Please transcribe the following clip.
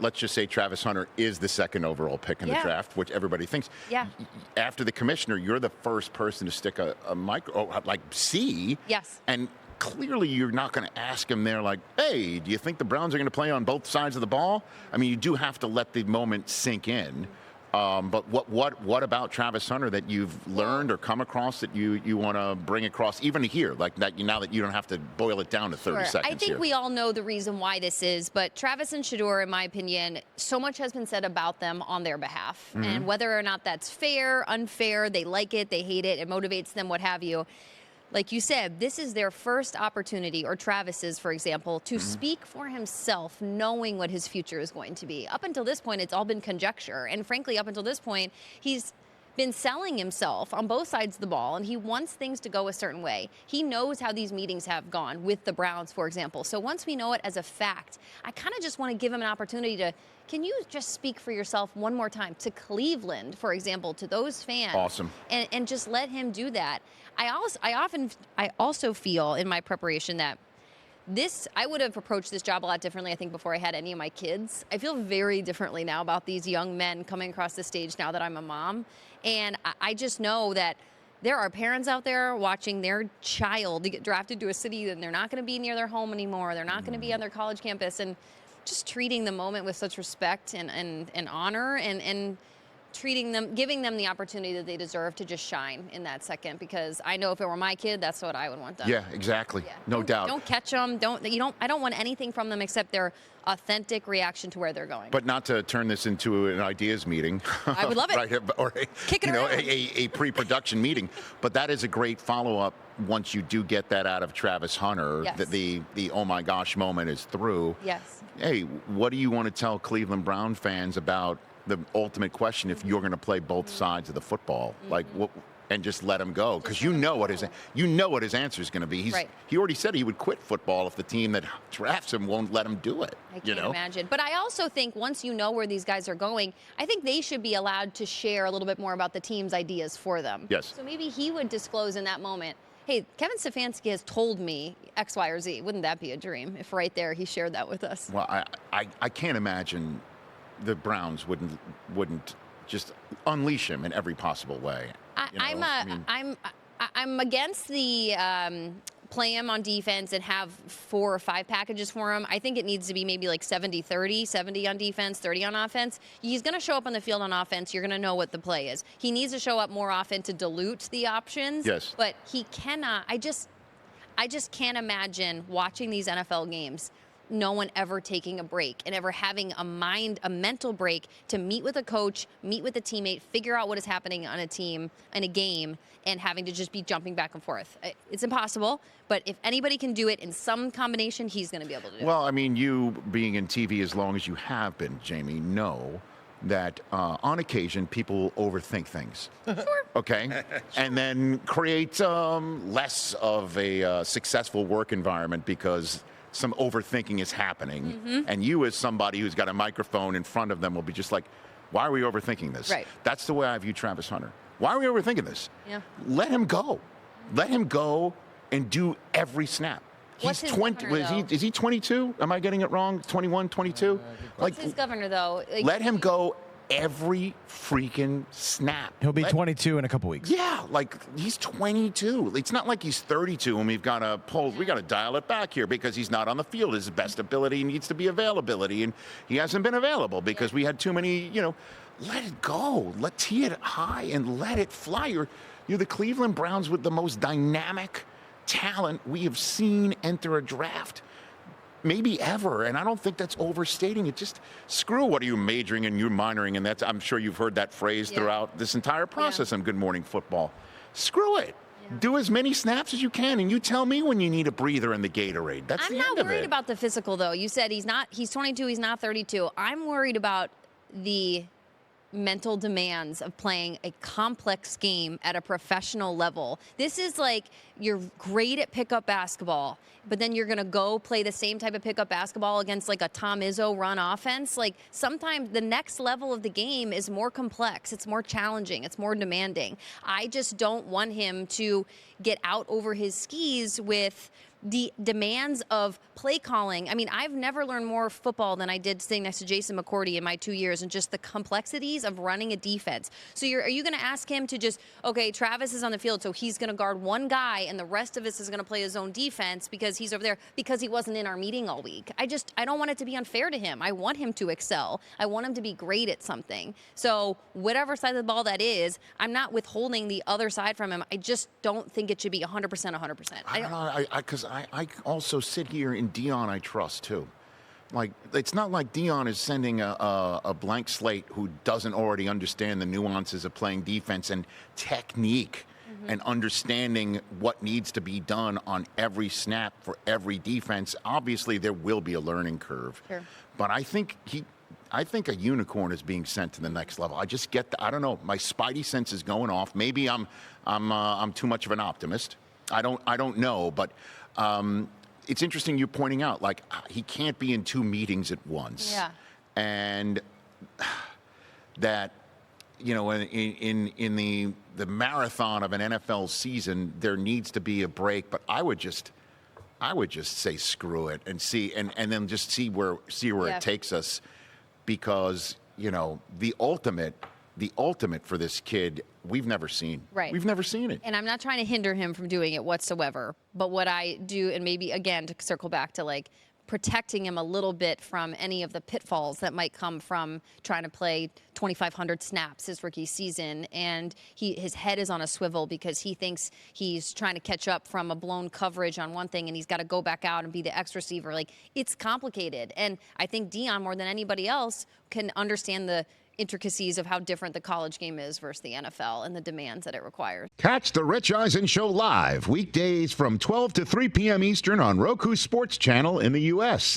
let's just say Travis Hunter is the second overall pick in the draft, which everybody thinks. Yeah. After the commissioner, you're the first person to stick a C. Yes. And clearly you're not going to ask him there like, hey, do you think the Browns are going to play on both sides of the ball? I mean, you do have to let the moment sink in. But what about Travis Hunter that you've learned or come across that you want to bring across even here, like that now that you don't have to boil it down to 30 seconds I think we all know the reason why this is, but Travis and Shedeur, in my opinion, so much has been said about them on their behalf. And whether or not that's fair, unfair, they like it, they hate it, it motivates them, what have you. Like you said, this is their first opportunity, or Travis's, for example, to speak for himself, knowing what his future is going to be. Up until this point, it's all been conjecture. And frankly, up until this point, he's been selling himself on both sides of the ball, and he wants things to go a certain way. He knows how these meetings have gone with the Browns, for example. So once we know it as a fact, I kind of just want to give him an opportunity to, can you just speak for yourself one more time to Cleveland, for example, to those fans? Awesome. And just let him do that. I also feel in my preparation that I would have approached this job a lot differently, I think, before I had any of my kids. I feel very differently now about these young men coming across the stage now that I'm a mom. And I just know that there are parents out there watching their child get drafted to a city and they're not going to be near their home anymore. They're not going to be on their college campus. And just treating the moment with such respect and honor and treating them, giving them the opportunity that they deserve to just shine in that second, because I know if it were my kid, that's what I would want done. Yeah, exactly. Yeah. No doubt. Don't catch them. I don't want anything from them except their authentic reaction to where they're going. But not to turn this into an ideas meeting. I would love it. Right, or a pre-production meeting. But that is a great follow-up once you do get that out of Travis Hunter, that the oh my gosh moment is through. Yes. Hey, what do you want to tell Cleveland Brown fans about the ultimate question if you're going to play both sides of the football? Like, what? And just let him go, because you know what his answer is going to be. He already said he would quit football if the team that drafts him won't let him do it. I can't imagine. But I also think once you know where these guys are going, I think they should be allowed to share a little bit more about the team's ideas for them. Yes. So maybe he would disclose in that moment, hey, Kevin Stefanski has told me X, Y, or Z. Wouldn't that be a dream if right there he shared that with us? Well, I can't imagine the Browns wouldn't just unleash him in every possible way. I'm against the play him on defense and have 4 or 5 packages for him. I think it needs to be maybe like 70-30, 70 on defense, 30 on offense. He's going to show up on the field on offense. You're going to know what the play is. He needs to show up more often to dilute the options. Yes. But he cannot. I just can't imagine watching these NFL games, no one ever taking a break and ever having a mental break to meet with a coach, meet with a teammate, figure out what is happening on a team, in a game, and having to just be jumping back and forth. It's impossible, but if anybody can do it in some combination, he's going to be able to do it. Well, I mean, you being in TV as long as you have been, Jamie, know that on occasion people overthink things. Sure. Okay? Sure. And then create less of a successful work environment because some overthinking is happening. And you, as somebody who's got a microphone in front of them, will be just like, why are we overthinking this? Right. That's the way I view Travis Hunter. Why are we overthinking this? Yeah. Let him go. Let him go and do every snap. What's He's his 20. governor, Is he 22? Am I getting it wrong? 21, 22? What's his governor, though? Let him go every freaking snap. He'll be 22 in a couple weeks. Yeah, like he's 22. It's not like he's 32 and we got to dial it back here because he's not on the field. His best ability needs to be availability, and he hasn't been available because we had too many, let it go. Let's tee it high and let it fly. You're the Cleveland Browns with the most dynamic talent we have seen enter a draft maybe ever, and I don't think that's overstating it. Just screw what are you majoring and you're minoring, and that's, I'm sure you've heard that phrase throughout this entire process on Good Morning Football. Screw it. Do as many snaps as you can, and you tell me when you need a breather in the Gatorade. That's the end of it. I'm not worried about the physical, though. You said he's 22, he's not 32. I'm worried about the mental demands of playing a complex game at a professional level. This is like, you're great at pickup basketball, but then you're going to go play the same type of pickup basketball against like a Tom Izzo run offense. Like, sometimes the next level of the game is more complex. It's more challenging. It's more demanding. I just don't want him to get out over his skis with the demands of play calling. I mean, I've never learned more football than I did sitting next to Jason McCourty in my 2 years, and just the complexities of running a defense. So are you going to ask him to just, okay, Travis is on the field, so he's going to guard one guy, and the rest of us is going to play his own defense because he's over there because he wasn't in our meeting all week? I don't want it to be unfair to him. I want him to excel. I want him to be great at something. So whatever side of the ball that is, I'm not withholding the other side from him. I just don't think it should be 100%, 100%. I don't know, because I also sit here in Dion I trust too. Like, it's not like Dion is sending a blank slate who doesn't already understand the nuances of playing defense and technique and understanding what needs to be done on every snap for every defense. Obviously, there will be a learning curve. Sure. But I think a unicorn is being sent to the next level. I just I don't know. My spidey sense is going off. Maybe I'm too much of an optimist. I don't know, but it's interesting you're pointing out, like, he can't be in two meetings at once. Yeah. And that, you know, in the marathon of an NFL season, there needs to be a break. But I would just say screw it and see, and then just see where it takes us, because, you know, the ultimate for this kid, we've never seen. Right. We've never seen it. And I'm not trying to hinder him from doing it whatsoever. But what I do, and maybe, again, to circle back to, like, protecting him a little bit from any of the pitfalls that might come from trying to play 2,500 snaps his rookie season, and his head is on a swivel because he thinks he's trying to catch up from a blown coverage on one thing, and he's got to go back out and be the X receiver. Like, it's complicated. And I think Dion, more than anybody else, can understand the intricacies of how different the college game is versus the NFL and the demands that it requires. Catch the Rich Eisen Show live weekdays from 12 to 3 p.m. Eastern on Roku Sports Channel in the U.S.